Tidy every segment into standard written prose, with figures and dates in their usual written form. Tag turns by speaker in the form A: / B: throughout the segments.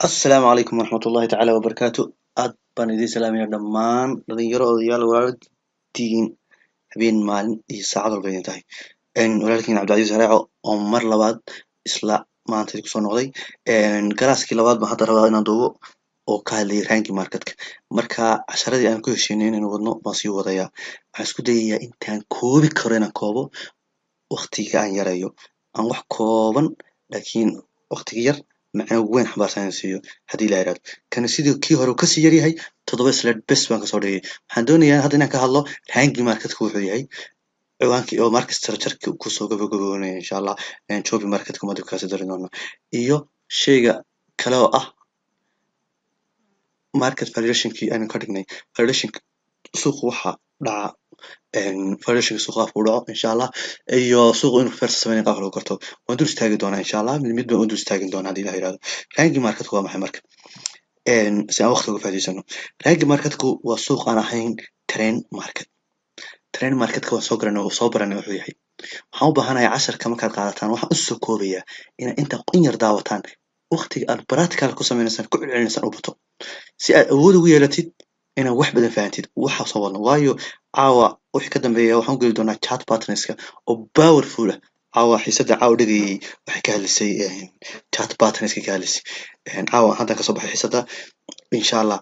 A: السلام عليكم ورحمة الله تعالى وبركاته. أد بان إذن سلام يا دمان لدين يرى أضيال والدين habeen maalin iyo saacad walba idin tahay walaalkiin cabdicasiis haraaco oo mar labaad isla maanta kusoo noqday galaaskii labaad baan hadda rabaa inaan duubo oo ka hadlayay ranking marketka marka casharadii aan ku heshiinay inaynu wadno baan sii wadayaa waxaan isku dayayaa intaan koobi karo inaan koobo waqtiga aan yareeyo aan wax kooban laakiin waqtiga yar macno weyn xambaarsan inaan siiyo haddii la yiraahdo kana sidii kii hore uu kasii yaryahay 7 slide bes baan kasoo dhigay waxaan doonayaa hadda inaan ka hadlo ranking marketka wuxuu yahay ciwaankii oo market structure-ka kusoo gabagaboonaya insha allah shopping marketka madib kaasi dari doono iyo shayga kale oo ah market valuation-kii aynu ka dhignay valuation suuqa waxa dhaca valuation suuqa afku dhaco insha allah iyo suuqa inuu first sameeyo qaab lagu garto waan dul istaagi doonaa insha allah mid baan u dul istaagin doonaa haddii la yiraahdo ranking marketka waa maxay marka si aan waqti uga faa'iidaysano ranking marketku waa suuq aan ahayn trend market trend marketka waan soo garanay oo soo baranay wuxuu yahay waxaan u baahanahay casharka markaad qaadataan waxaan u soo koobayaa inaad inta in yar daawataan waqtiga aad practical ku sameynaysaan ku celcelinaysaan u bato si aad awood ugu yeelatid inaad wax badan fahantid waxa soo wadno waayo caawa wixii ka dambeeya waxaan u geli doonaa chat partnerska oo powerful ah caawa xiisada caawa dhigayay waxay ka hadlisay chat partnerska ka hadlisay caawa hadda ka soo baxay xiisada insha allah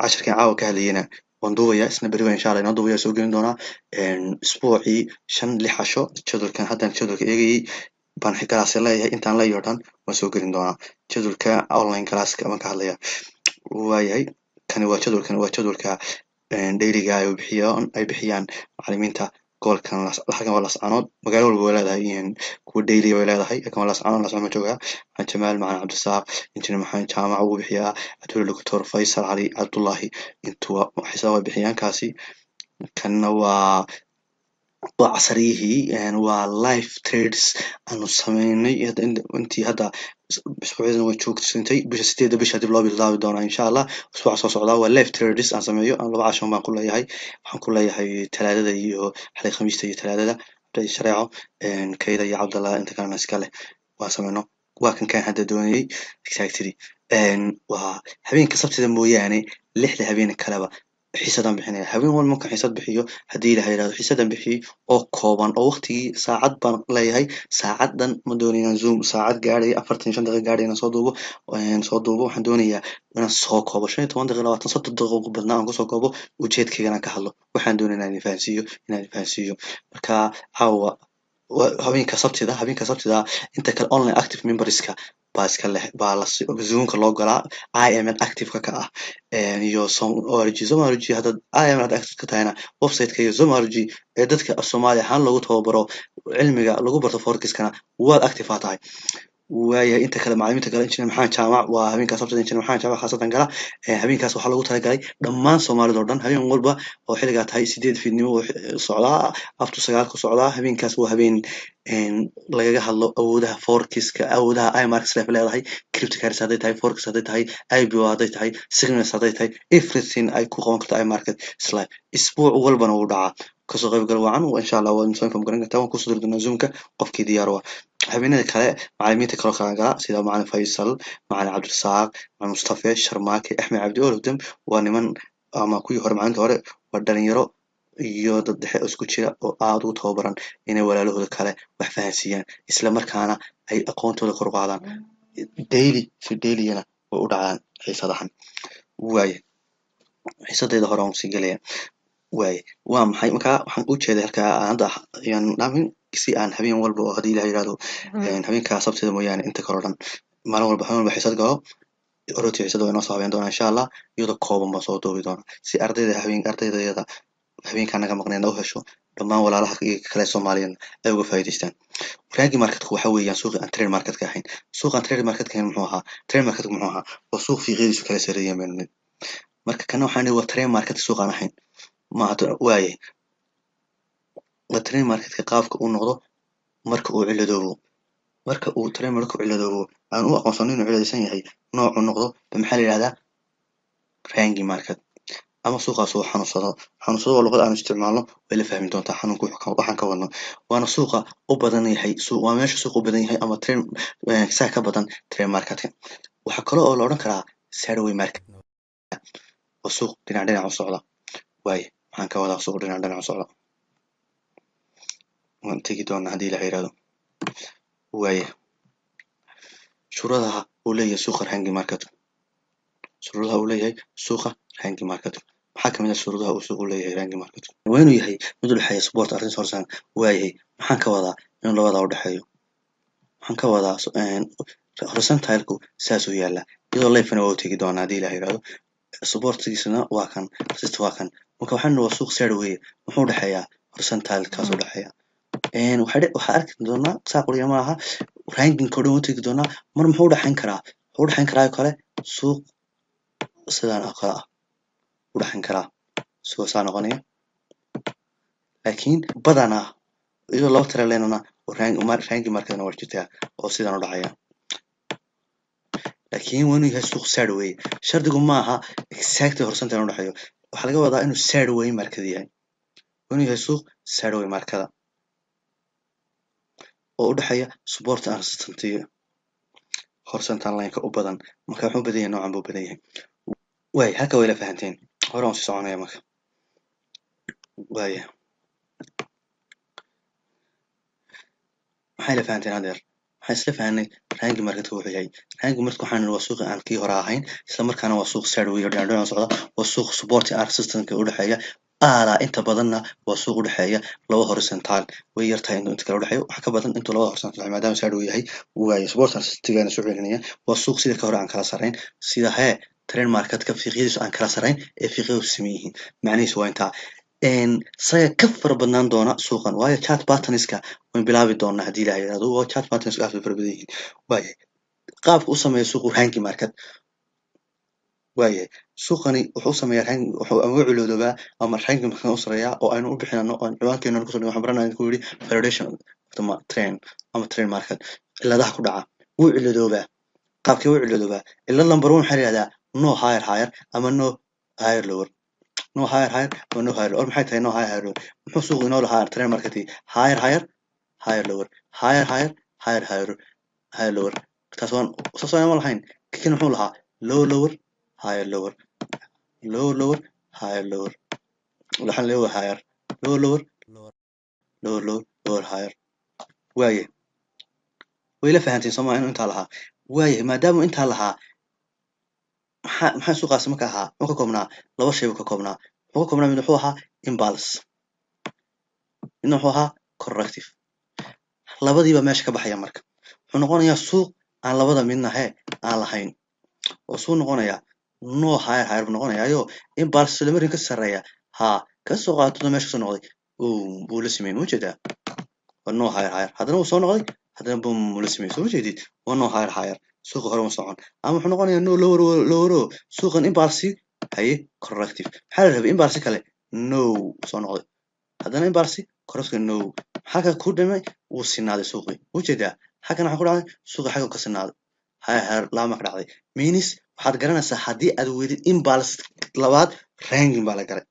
A: casharkan caawa ka hadlayana waan duubayaa isna beri baan insha allah inoo duubayaa soo gelin doonaa isbuucii 5-6 casho jadwalkan haddaan jadwalka eegayay baan galaasya leeyahay intaan leeyahay oo dhan waan soo gelin doonaa jadwalka online galaaska baan ka hadlayaa waayahay kani waa jadwalka dayliga ay bixiyaan macallimiinta gobolkan halkan waa lascanood magaalo walba way leedahay kuwa daily way leedahay halkan waa lascanood ma joogaa maxamed jamaal macalin cabdisaaq injineer maxamed jaamac wuu bixiyaa cabdulla doctor faysal cali cabdullaahi intuwa xisaab way bixiyaan kaasi kanna waa casariyihii waa live trades aanu sameynay intii hadda isbuucyadan way joogtay bisha 8 bisha dib loo bilaabi doonaa insha allah usbuuca soo socda waa live trades aan sameeyo aan 2 casho baan ku leeyahay waxaan ku leeyahay talaadada iyo xalay khamiista iyo talaadada abday shareeco kayda iyo cabdallah inta kalena iska leh waa sameyno waa kan hadda doonayay exactly waa habeenka sabtida mooyaane 6 habeen kaleba xiisadan bixinaya habeen walba markaan xiisad bixiyo haddii la yiraahdo xiisadan bixiyay oo kooban oo waqtigii saacad baan leeyahay saacadan ma doonayo zoom saacad gaadhay 45 daqiiqo gaadhay inaan soo duubo waxaan doonayaa inaan soo koobo 15 daqiiqo 20 30 daqiiqo ugu badnaa aan kusoo koobo ujeedkaygana ka hadlo waxaan doonayaa inaan fahansiiyo marka caawa habeenka sabtida inta kale online active memberska baa iska leh baa la zoomka loo galaa IMN active ka ah iyo Zomaology hadda IMN active ka tahayna website-ka iyo Zomaology ee dadka Soomaali ahaan loogu tababaro cilmiga lagu barto forex-kana waad active tahay waayahay inta kale macallimiinta kale injineer maxamed jaamac waa habeenkaas sabtida injineer maxamed jaamac khaasatan gala habeenkaas waxaa lagu talagalay dhammaan Soomaalida oo dhan habeen walba oo xilligaa tahay 8 fiidnimo socdaa up to 9 ku socdaa habeenkaas waa habeen lagaga hadlo awoodaha forex-ka awoodaha iMarkets leedahay cryptocurrency hadday tahay forex hadday tahay IPO hadday tahay signals hadday tahay everything ay ku qaban karto iMarket slide isbuuc walbana wuu dhacaa kasoo qayb gal wacan insha allah waan soo garan kartaa waan ku soo dirnaa zoomka qofkii diyaar waa habeenada kale macallimiinta kale kala gala sida macallin Faysal macallin Cabdirasaaq macallin Mustafa Sharmaake Axmed Cabdi Olodem waa niman ama kuwii hore maalinta hore waa dhalinyaro iyo dad dhexe isku jira oo aad u tababaran inay walaalahooda kale wax fahansiiyaan isla markaana ay aqoontooda kor u qaadaan daily-na way u dhacaan xiisadahan waaye xiisadeeda hore aan sii galaya waaye waa maxay marka waxaan u jeeday halka hadda ayaan dhaamin si aan habeen walba oo hadii la yiraahdo habeenka sabtida mooyaane inta kale oo dhan maalin walba xiisad galo oroti xiisada way noo soo habeen doonaa insha allah iyadoo kooban baan soo duubi doonaa si ardaydayada habeenka naga maqnayna u hesho dhammaan walaalaha kale Soomaaliyeed ay uga faa'iideystaan ranking marketku waxa weeyaan suuqa aan trade market ka ahayn suuqa trade market ka muxuu ahaa trade market muxuu ahaa waa suuq fiiqiisu kala sareeyay marka kana waxaan waa trade market suuq aan ahayn ma waaye waa trade market ka qaabka uu noqdo marka uu trade market ciladoobo aan u aqoonsan inuu ciladaysan yahay noocu noqdo maxaa la yiraahdaa ranking market ama suuqaas oo xanuunsado waa luqad aan isticmaalno way la fahmi doontaa xanuunku waxaan ka wadno waana suuqa u badan yahay waa meesha suuq u badan yahay ama trade saa ka badan trade marketka waxa kale oo la odhan karaa sideways market oo suuq dhinac u socda waaye maxaan ka wadaa suuq dhinac u socda waan tegi doonaa haddii la yiraahdo waaye shuruudaha uu leeyahay suuqa hanging market shuruudaha uu leeyahay suuqa hanging market maxaa kamid ah shuruudaha uu suuqu leeyahay hanging market waa inuu yahay mid u dhexeeya support arrin horsaan waayahay maxaan ka wadaa in labada u dhexeeyo waxaan ka wadaa horizontalku saas u yaala iyadoo leefana waa u tegi doonaa haddii la yiraahdo supportigiisana waa kan resist waa kan marka waxaan waa suuq sideways muxuu u dhexeeyaa horizontalkaas u dhexeeya waxaa arki doonaa saa qoriya maaha rankinka oo dhan u tegi doonaa mar muxuu u dhexeyn karaa wuxuu u dhexeyn karaa kale suuq sidaan oo kale ah u dhexeyn karaa suuq saa noqonaya laakiin badanaa iyadoo laba tira leenana ranking marketna waa jirtaa oo sidaan u dhacaya laakiin waa inuu yahay suuq sideways shardigu maaha exactly horizontal u dhexeeyo waxaa laga wadaa inuu sideways market yahay waa inuu yahay suuq sideways markada oo u dhexeeya support and resistance horizontal line-ka u badan marka wuxuu u badan yahay noocan buu badan yahay waay halka way la fahanteen hore aan sii soconaya marka waaya maxay la fahanteen hadeer waxaan isla fahanay ranking marketka wuxuu yahay ranking market waxaan waa suuq aan kii hore ahayn isla markaana waa suuq sideways dhinac socda waa suuq support and resistance u dhexeeya inta badanna waa suuq u dhexeeya laba horizontal way yartahay inta kale u dhexeeyo waxa ka badan inta laba horizontal maadaama sideways yahay waayo support and resistance soo celinaya waa suuq sida ka hore aan kala sarayn sida trend marketka fiiqyadiisu aan kala sarayn ee fiiqyadu sameeyeen macnihiisu waa intaa saga ka fara badnaan doona suuqan waayo chart patterns-ka waan bilaabi doonaa haddii la yiraahdo waa chart patterns aad u fara badan yihiin waaye qaabka u sameeyo suuqu ranking market waaye suuqani wuxuu sameeyaa ranking wuxuu ama culoodaba ama ranking market u sareeyaa oo aynu u bixinano oo ciwaankeena ku soo waxaan baranayna ku yiri validation ama trend market ciladaha ku dhaca wuu culoodoba qaabkii wuu culoodoba ilaa number 1 waxa la yiraahdaa no higher ama no higher lower no higher or no higher or maxay tahay no higher lower muxuu suuq inoo lahaa trend market higher lower higher lower taas waan soo ma lahayn kin muxuu lahaa low lower higher lower low lower higher lower waxaan leeyahay higher low lower lower higher waaye way la fahanteen Soomaa inuu inta lahaa waaye maadaama inta lahaa maxaa suuqaas markaa ahaa wuxuu ka koobnaa laba shay ka koobnaa wuxuu ka koobnaa mid wuxuu ahaa impulse midna wuxuu ahaa corrective labadiiba meesha ka baxaya marka wuxuu noqonayaa suuq aan labada midna aan lahayn oo suuq noqonaya no higher buu noqonayaa impulse lamarin ka sareeya ka soo qaatay meesha soo noqday buu la sameeyay ma jeedaa no higher haddana uu soo noqday haddana buu la sameeyay soo jeedid waa no higher suuqa hore ma socon ama wuxuu noqonayaa no lower suuqan impulse corrective maxaa la rabay impulse kale no soo noqday haddana impulse corrective no xaga ku dhamay wuu sinaaday suuqii ma jeedaa xagana waxa ku dhacay suuqa xaga ka sinaaday higher lama ka dhacday means waxaad garanaysaa haddii aad weydid impulse labaad ranking baa la galay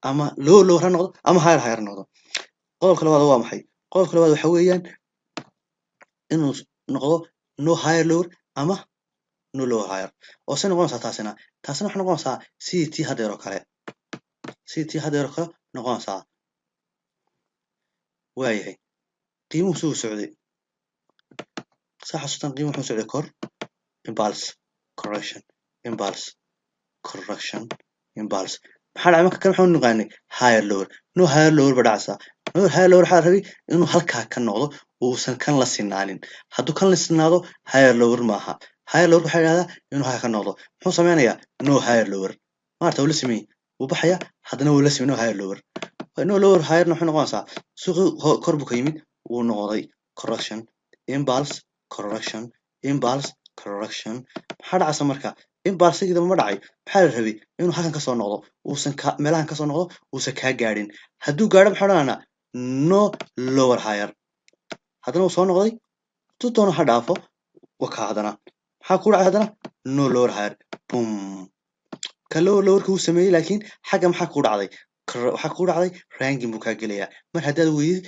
A: ama lower ha noqdo ama higher noqdo qodobka labaad waa maxay qodobka labaad waxa weeyaan inuu noqdo no higher lower ama no lower higher oo se noqonaysaa taasina waxay noqonaysaa CT hadeer oo kale noqonaysaa waayahay qiimuhu soo socday xasuustan qiimuhu wuxuu socday kor impulse correction maxaa dhacay marka kan waxaan naqaanay higher lower no higher lower ba dhacaysaa no higher lower waxaa rabay inuu halkaa ka noqdo uusan kan la sinaanin hadduu kan la sinaado higher lower maaha higher lower waxaa yidhahdaa inuu halkaa ka noqdo muxuu sameynayaa no higher lower maarta wuu la sameeyey wuu baxaya haddana wuu la sameeyey no higher lower no lower higherna waxay noqonaysaa suuqii kor buu ka yimid wuu noqday correction impulse correction maxaa dhacaysa marka impulse-gida ma dhacay maxaa la rabay inuu halkan ka soo noqdo uusan meelahan ka soo noqdo uusan kaa gaadhin hadduu gaadho maxaa odhanaynaa no lower higher haddana wuu soo noqday tu doono ha dhaafo wakaa haddana maxaa ku dhacay haddana no lower higher bum ka lowerka wuu sameeyey laakiin xagga maxaa ku dhacday waxaa ku dhacday ranking buu kaa gelayaa mar haddaad weydid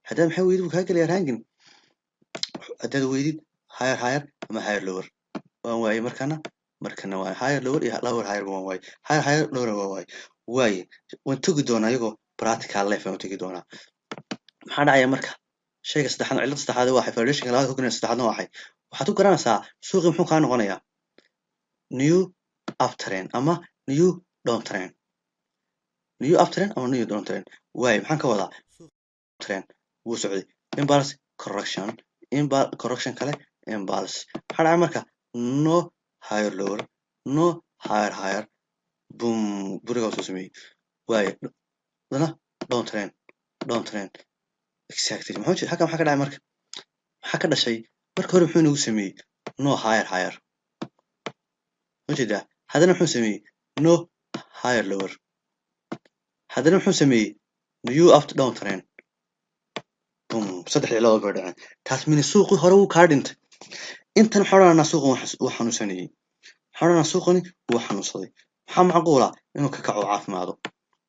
A: haddaad maxay weydid buu kaa gelayaa ranking haddaad weydid higher ama higher lower waan waayey markana waa higher lower iyo lower higher waan waayey higher higher lower waan waayey waaye waan tegi doonaa iyagoo practical life aan tegi doonaa maxaa dhacaya marka shayga saddexaad cilada saddexaad waa foundationka labaad ku saddexaadna waa waxaad ku garanaysaa suuqi muxuu kaa noqonayaa new uptrend ama new downtrend new uptrend ama new downtrend waaye maxaan ka wadaa trend wuu socday impulse correction kale impulse maxaa dhacay marka no higher lower no higher higher boom burigaa soo sameeyey waaye dana downtrend exactly halkan maxaa ka dhacay marka maxaa ka dhashay marka hore muxuu nagu sameeyey no higher higher ujeedaa haddana muxuu sameeyey no higher lower haddana muxuu sameeyey new after downtrend boom saddex ciladood bay dhaceen taas mini suuqii hore wuu kaa dhintay intan waxaa odhanaa suuqan wuu xanuunsanayey waxaa odhanaa suuqani wuu xanuunsaday maxaa macquula inuu ka kaco caafimaado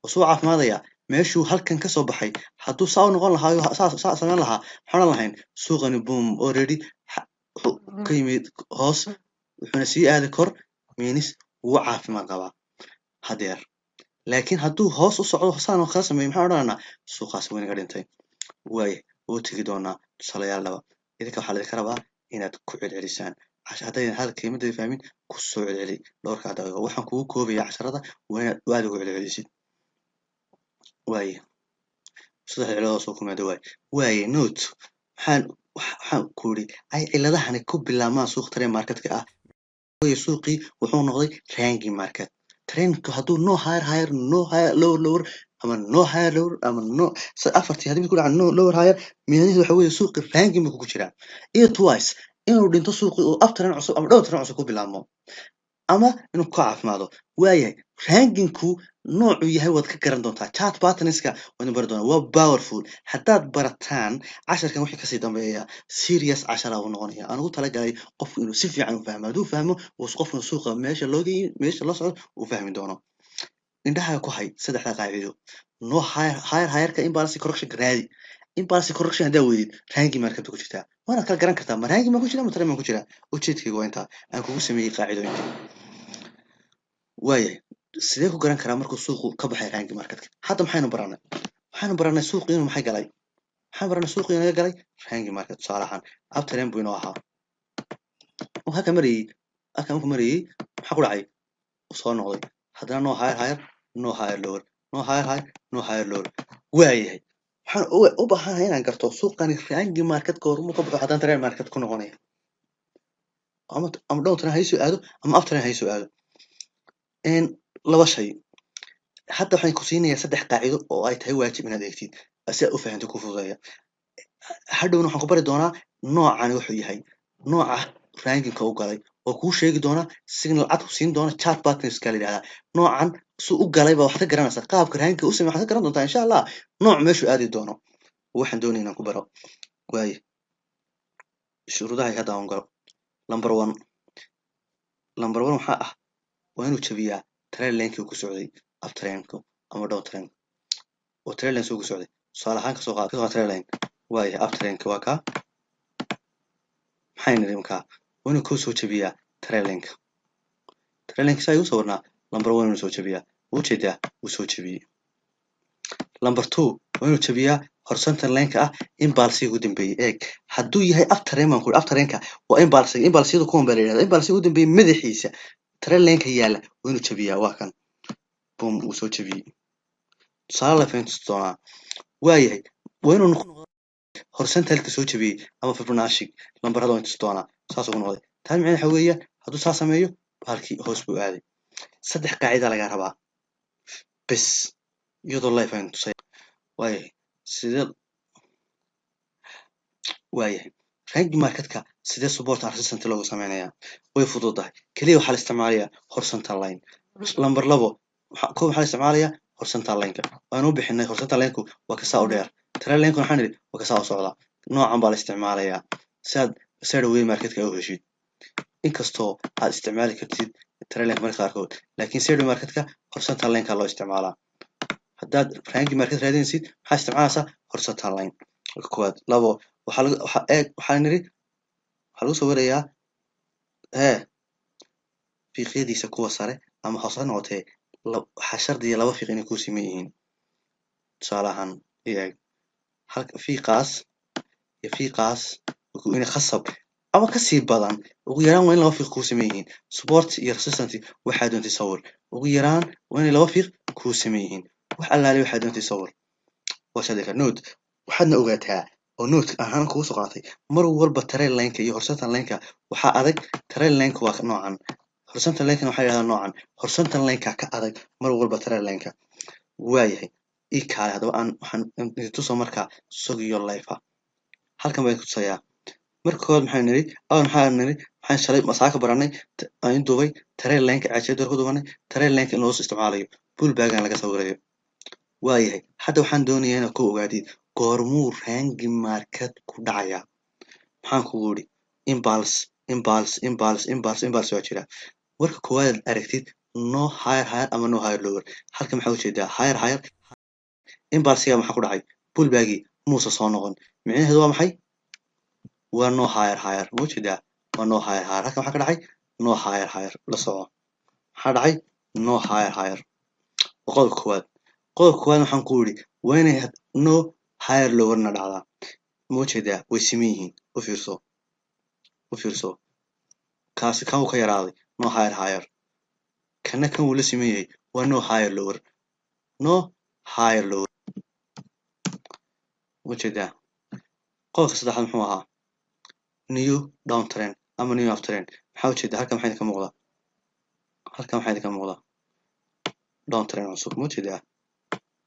A: oo suu caafimaadayaa meeshuu halkan ka soo baxay hadduu saa u noqon lahaayo saa samayn lahaa maxaa odhan lahayn suuqani boom already ka yimid hoos wuxuuna sii aaday kor miinis wuu caafimaad qabaa hadeer laakiin hadduu hoos u socdo saan kala sameeyo maxaa odhanaa suuqaas weynaga dhintay waaye wuu tegi doonaa tusaalayaal dhaba idinka waxaa laidinka rabaa inaad ku celcelisaan haddaydan hadal qiimadada fahmin ku soo celceli dhowrka daqiiqo waxaan kugu koobaya casharada waa inaad aad ugu celcelisid waaye saddex ciladood soo kumaada waaye note waxaan ku yidhi ay ciladahani ku bilaabmaan suuq trade marketka ah suuqii wuxuu noqday ranking market trendku hadduu no higher higher no higher lower lower ama no higher lower ama no afartii haddii mid ku dhaca no lower higher micnaheedu waxa weeye suuqi ranking buu ku jiraa iyo twice inuu dhinto suuqii uu uptrend cusub ama downtrend cusub ku bilaabmo ama inuu ka caafimaado waayahay rankinku noocu yahay waad ka garan doontaa chat patterneska waad bari doonaa waa powerful haddaad barataan casharkan wixii kasii dambeeya serious cashara uu noqonaya aan ugu talagalay qofku inuu si fiican u fahmo hadduu fahmo qofku suuqa meesha la socdo uu fahmi doono indhaha ku hay saddexda qaacido no higher ka imbalance correction raadi imbalance correction haddaa weydid ranking market ku jirtaa waana kala garan kartaa ma ranking ma ku jira ma trend ma ku jira ujeedkayga waa intaa aan kugu sameeyey qaacidooyinka waayahay sidee ku garan karaa markuu suuqu ka baxay ranking marketka hadda maxaynu baranay suuqii inuu maxay galay waxaan baranay suuqii inaga galay ranking market tusaale ahaan uptrend buu inoo ahaa halka marayey maxaa ku dhacay soo noqday haddana no higher higher no higher lower no higher higher no higher lower waayahay waxaan u baahanahay inaan garto suuqani ranking marketka horumuu ka baxo haddana trend market ku noqonaya ama downtrend ha soo aado ama uptrend ha soo aado laba shay hadda waxaan ku siinayaa saddex qaacido oo ay tahay waajib inaad eegtid si aad u fahanto ku fududeeya hadhowna waxaan ku bari doonaa noocani wuxuu yahay nooca rankingka u galay oo kuu sheegi doona signal cad ku siin doona chat patterns ka la yidhahdaa noocan su u galay baa waxaad ka garanaysaa qaabka rankingka u samey waxaad ka garan doontaa insha allah nooc meeshuu aadi doono waxaan doonaya inaan ku baro waaye shuruudaha hadda aan galo number one waxaa ah waa inuu jabiyaa trend line-kii ku socday uptrend-ku ama downtrend oo trend line soo ku socday tusaale ahaan kasoo qaad trend line waaye uptrend-ka waa kaa maxay nidhi markaa waa inuu kuu soo jabiyaa trend line-ka saa igu sawirnaa number one inuu soo jabiyaa wuu jeedaa wuu soo jabiyey number two waa inuu jabiyaa horizontal line-ka ah impulse ugu dambeeyey eeg hadduu yahay uptrend baan ku uptrend-ka waa impulse-yadu kuwan baa la yidhahdaa impulse ugu dambeeyey madaxiisa trend line-ka yaala waa inuu jabiyaa waa kan boom wuu soo jabiyey tusaale la fahantus doonaa waayahay waa inuu horizontalka soo jabiyey ama fibonacci lambarada waa intus doonaa saas ugu noqday taas micnaheed waxa weeye hadduu saa sameeyo halkii hoos buu aaday saddex qaacida lagaa rabaa bes iyadoo life aynu tusay waayahay sidee waayahay ranking marketka sidee support and resistance loogu sameynayaa way fududahay kaliya waxaa la isticmaalayaa horizontal line lambar labo koob waxaa la isticmaalayaa horizontal line-ka waanu u bixinay horizontal line-ku waa kasaa u dheer trend line-ku waxaan nidhi waa kasaa u socdaa noocan baa la isticmaalayaa si aad sideway marketka u heshid inkastoo aad isticmaali kartid trend line marka qaarkood laakiin sideway marketka horizontal line-ka loo isticmaalaa haddaad ranking market raadinaysid maxaa isticmaalaysaa horizontal line koowaad labo waxaa nidhi waxaa lagu sawirayaa fiiqyadiisa kuwa sare ama hoose ha noqotee waxaa shardiya laba fiiq inay ku siman yihiin. tusaale ahaan eeg halka fiiqaas iyo fiiqaas inay khasab ama kasii badan ugu yaraan waa in laba fiiq ku siman yihiin. support iyo resistance waxaa doontay sawir ugu yaraan waa inay laba fiiq ku siman yihiin. wax allaale waxaa doontay sawir waa shadika note. waxaadna ogaataa oo note ahaan kugu soo qaatay mar walba trail line-ka iyo horizontal line-ka waxaa adag. trail line-ka waa noocan, horizontal line-ka waxaa yidhahdaa noocan. horizontal line-ka ka adag mar walba trail line-ka. waayahay ii kaale haddaba waxaan tuso markaa sugiyo life ah. halkan baan tusayaa marka koowaad maxaan shalay masaaka baranay aan duubay trail line-ka caajiyada ku duubanay trail line-ka in loo isticmaalayo pullback-aan laga sawirayo. waayahay hadda waxaan doonayaa inaad ku ogaatid goormuu rangi market ku dhacaya. maxaan kugu yidhi impulse waa jira. marka koowaad aragtid no higher ama no higher lower. halkan maxaa ujeedaa higher impulse-ga maxaa ku dhacay pullback-gii muusa soo noqon. micnaheedu waa maxay waa no higher ma ujeedaa waa no higher. halkan waxaa ka dhacay no higher la soco maxaa dhacay no higher. qodobka koowaad waxaan ku yidhi waa inay no higher lowerna dhacdaa. ma ujeedaa way siman yihiin. u fiirso kaasi kan uu ka yaraaday no higher kana kan uu la siman yahay waa no higher lower. ma ujeedaa qodobka saddexaad muxuu ahaa new downtrend ama new uptrend. maxaa ujeedaa halkan maxaa idinka muuqda downtrend cusub. ma ujeedaa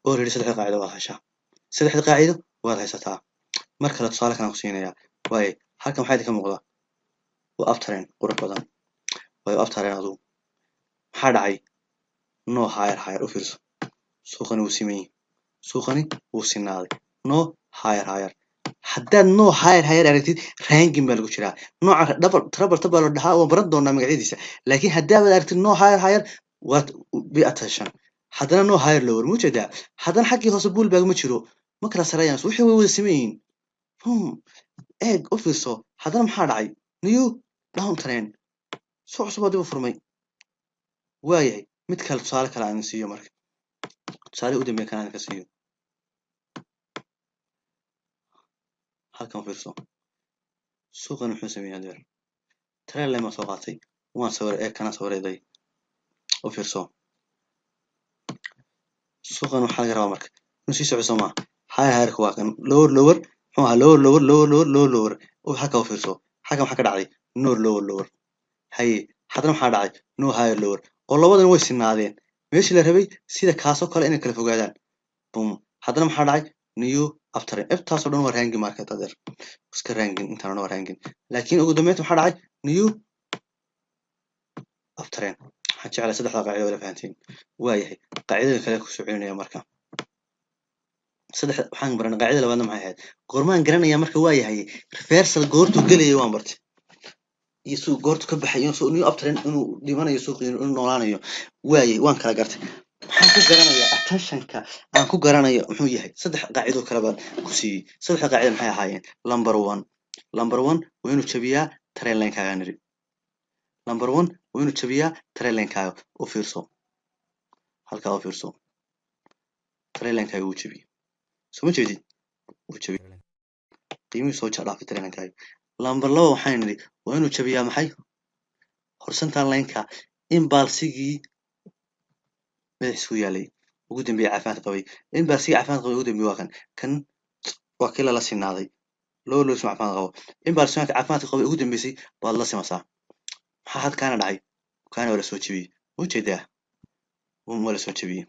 A: already saddexda qaacido waad haysataa. mar kale tusaale kalaan ku siinayaa. waaye halkan maxaa idinka muuqda waa uptrend qurux badan. waayo uptrend adugu maxaa dhacay no higher. u fiirso suuqani wuu siman yahay. suuqani wuu sinaaday no higher. haddaad no higher aragtid rangin baa lagu jiraa. nooca trouble baa la dhahaa waan baran doonaa magacyadiisa. laakiin haddaad aragtid no higher waad be attention. haddana no higher lower. ma ujeedaa haddana xaggii hoose pullback ma jiro ma kala sarayaan wixii way wada siman yihiin. eeg u fiirso haddana maxaa dhacay new downtrend suuq cusub oo dib u furmay. waayahay mid kale tusaale kale aan siiyo marka tusaale u dambeeya kan aan ka siiyo. halkan u fiirso suuqan muxuu sameeyay adeer trail line ma soo qaatay waan sawir kana sawireeday. u fiirso suuqan waxaa laga rabaa marka inuu sii socdo ma higher waa kan lower muxuu ahaa lower. halka u fiirso halkan waxaa ka dhacday no lower. haye haddana maxaa dhacay no higher lower oo labadan way sinaadeen meeshii la rabay sida kaasoo kale inay kala fogaadaan. haddana maxaa dhacay new uptrend. taasoo dhan waa rangi market adeer iska rangin intaan waa rangin. laakiin ugu dambeynta maxaa dhacay new uptrend. waxaan jeclahay saddexda qaacido wada fahantiin. waayahay qaacidada kale ku soo celinaya marka waxaan baranay qaacida labaadna maxay ahayd goormaan garanaya marka waayahay reversal goortuu gelaya waan bartay iyo suuq goortu ka baxay inuu new uptrend inuu dhimanayo suuqii inuu noolaanayo. waayay waan kala gartay. maxaan ku garanayaa attention-ka aan ku garanayo muxuu yahay saddex qaacido kala baan ku siiyey. saddexda qaacida maxay ahaayeen number one waa inuu jabiyaa trail line-kaaga niri. number one waa inuu jabiyaa trail line-kaaga. u fiirso halkaa u fiirso trail line-kaaga wuu jabiyey soo ma jeedid wuu jabiyey qiimihii soo dhaafay trail line-kaaga. number laba waxaan niri waa inuu jabiyaa maxay horizontal line-ka impulse-gii madaxiisa yaalay ugu dambeeyay caafimaad qabay. impulse-gii caafimaad qabay ugu dambeeyay waa kan waa kii lala sinaaday loo caafimaad qabo. impulse-gii caafimaad qabay ugu dambeysay baad la simasaa. maxaa had kaana dhacay kaana wala soo jabiyey. ma ujeedaa wala soo jabiyey.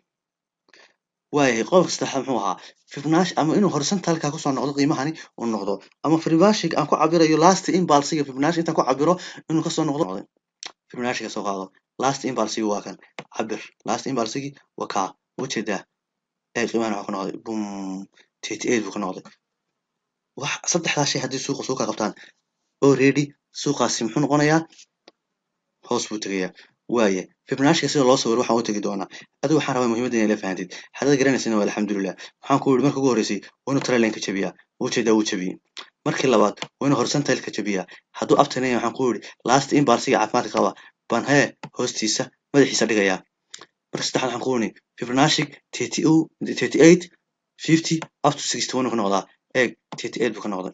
A: waayahay qodobka saddexaad muxuu ahaa Fibonacci ama inuu horizontal-ka ku soo noqdo qiimahani uu noqdo ama Fibonacci aan ku cabirayo last impulse-ga Fibonacci intaan ku cabiro inuu ka soo noqdo Fibonacci-ga soo qaado last impulse-ga waa kan cabir last impulse-gi waa ka ujeedaa qiimahan waxa ku noqday 38 buu ku noqday. wax saddexdaas shay haddii suuqa qabtaan already suuqaasi muxuu noqonayaa hoos buu tagayaa. waaye Fibonacci sida loo sawiro waxaan u tagi doonaa. adigu waxaan rabaa muhiimadda inay la fahantid hadda garanaysan waa alxamdulillah. waxaan ku yiri markii ugu horeysay waa inuu trail line-ka jabiyaa wuu jabiyey. markii labaad waa inuu horizontal-ka jabiyaa hadduu uptrend waxaan ku yiri last impulse-ga caafimaad qaba baan hee hoostiisa madaxiisa dhigayaa marka saddexaad waxaan ku wani Fibonacci 38 50 up to 61 ku noqdaa eeg 38 buu ka noqday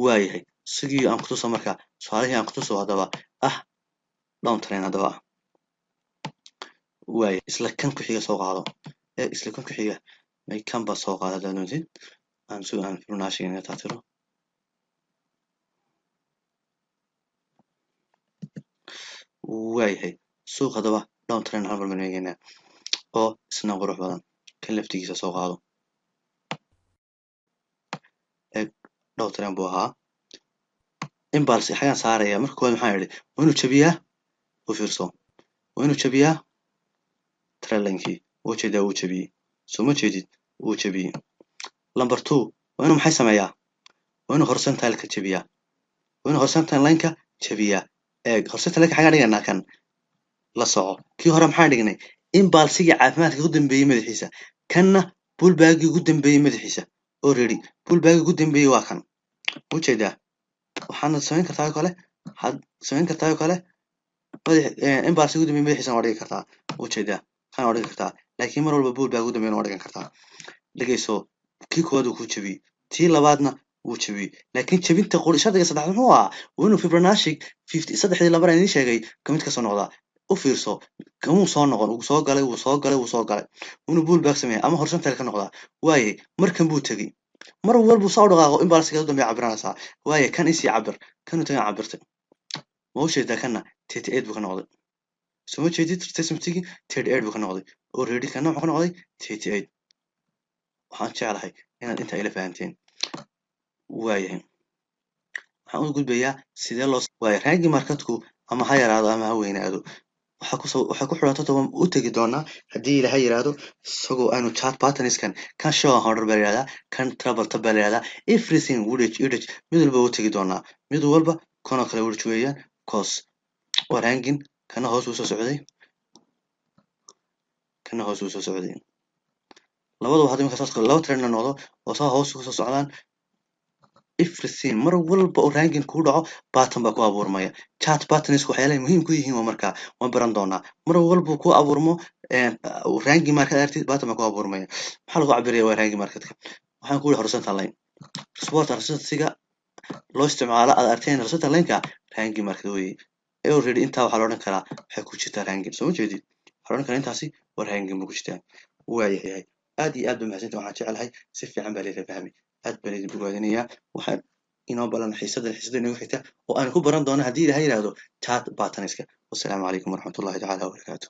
A: waayahay sigii aan ku tuso marka su'aalihii aan ku tuso hadaba down train hadaba waayahay isla kan ku xiga soo qaado isla kan ku xiga may kan ba soo qaada doontiin aan Fibonacci ina taatiro waayahay suuq hadaba down train hal mar eegayna oo isna qurux badan kan laftigiisa soo qaado down train buu ahaa impulse xagan saaraya marka koowaad maxaa yidhi waa inuu jabiyaa u fiirso waa inuu jabiyaa trailankii wuu jeedaa wuu jabiyey soo ma jeedid wuu jabiyey number 2 waa inuu maxay sameeyaa waa inuu horizontal ka jabiyaa waa inuu horizontal line-ka jabiyaa eeg horizontal line-ka xagaa dhiganaa kan la soco kii hore maxaa dhignay impulse-gii caafimaadka ugu dambeeyey madaxiisa kanna pullback-gii ugu dambeeyey madaxiisa already pullback-gii ugu dambeeyey waa kan wuu jeedaa waxaana samayn kartaa oo kale waxaad samayn kartaa oo kale impulse ugu dambeeyey madaxiisa waa dhigi kartaa wuu jeedaa kan waa dhigi kartaa laakiin mar walba pullback ugu dambeeyey waa dhigan kartaa dhageyso kii koowaad uu ku jabiyey tii labaadna wuu jabiyey laakiin jabinta shardiga saddexaad muxuu ahaa waa inuu Fibonacci 50 saddexdii laba aan idiin sheegay ka mid ka soo noqdaa u fiirso kamuu soo noqon wuu soo galay inuu pullback sameeyo ama horizontal ka noqdaa waaye markan buu tegey mar walba soo dhaqaaqo impulse-ga ugu dambeeya cabiranaysaa waaye kan isii cabir kan tagan cabirtay ma u jeedaa kana 38 buu ka noqday soo ma jeedid retracement-gii 38 buu ka noqday already kana wuxuu ka noqday 38 waxaan jeclahay inaad intaa ila fahanteen waayahay waxaan u gudbayaa sidee loo waayahay ranking marketku ama ha yaraado ama ha weynaado waxaa ku xidhan todoba u tegi doonaa haddii ilaahay yiraahdo isagoo aanu chart patterns-kan kan show order baa yiraahdaa kan trouble tab baa yiraahdaa everything woodage mid walba u tegi doonaa mid walba kana kale woodage weeyaan cause waa ranking kana hoos u soo socday labadaba hadda marka saas laba trend noqdo oo saa hoos u soo socdaan everything mar walba oo ranking ku dhaco pattern baa ku abuurmaya chart patterns waxyaalaha muhiim ku yihiin waa marka waan baran doonaa mar walba ku abuurmo ranking market artid pattern baa ku abuurmaya maxaa lagu cabiraya waa ranking marketka waxaan ku yiri horizontal line support resistance-ga loo isticmaalo aad arteen horizontal line-ka ranking market weeye already intaa waxaa la odhan karaa waxay ku jirtaa ranking soo jeedid waxaa la odhan karaa intaasi waa ranking buu ku jirtaa waayahay aad iyo aad baa mahadsantahay waxaan jecelahay si fiican baa leedahay fahmi aad baan idin bogaadinayaa waxaan inoo balan xiisada inoo xigta oo aan ku baran doono haddii ilaahay yiraahdo chart patterns-ka wassalaamu calaykum waraxmatullaahi tacaala wabarakaatuh